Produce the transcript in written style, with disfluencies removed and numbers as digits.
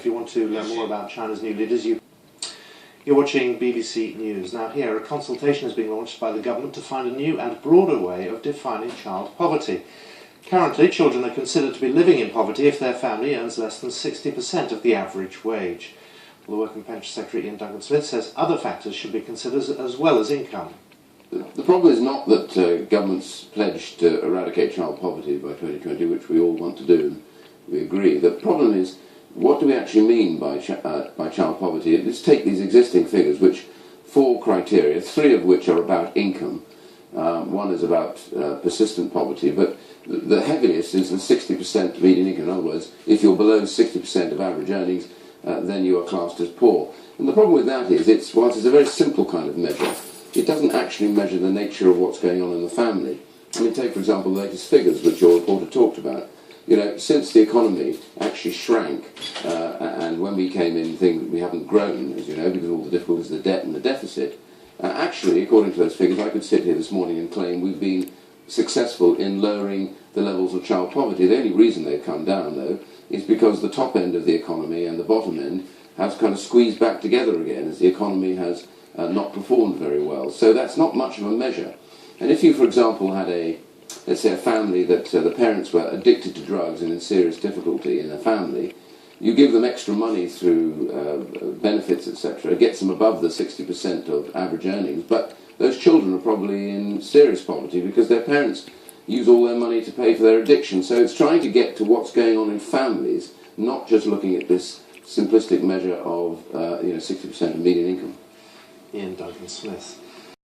if you want to learn more about China's new leaders, you're watching BBC News. Now here, a consultation is being launched by the government to find a new and broader way of defining child poverty. Currently, children are considered to be living in poverty if their family earns less than 60% of the average wage. Well, the Work and Pension Secretary Duncan Smith says other factors should be considered as well as income. The problem is not that governments pledged to eradicate child poverty by 2020, which we all want to do, and we agree. The problem is, what do we actually mean by child poverty? Let's take these existing figures, which 4 criteria, 3 of which are about income. One is about persistent poverty, but the heaviest is the 60% median income. In other words, if you're below 60% of average earnings, then you are classed as poor. And the problem with that is, whilst it's a very simple kind of measure, it doesn't actually measure the nature of what's going on in the family. I mean, take, for example, the latest figures which your reporter talked about. You know, since the economy actually shrank, and when we came in, we haven't grown, as you know, because of all the difficulties of the debt and the deficit. Actually, according to those figures, I could sit here this morning and claim we've been successful in lowering the levels of child poverty. The only reason they've come down, though, is because the top end of the economy and the bottom end has kind of squeezed back together again as the economy has not performed very well. So that's not much of a measure. And if you, for example, had let's say a family that the parents were addicted to drugs and in serious difficulty in a family, you give them extra money through benefits, etc. It gets them above the 60% of average earnings, but those children are probably in serious poverty because their parents use all their money to pay for their addiction. So it's trying to get to what's going on in families, not just looking at this simplistic measure of 60% of median income. Duncan Smith.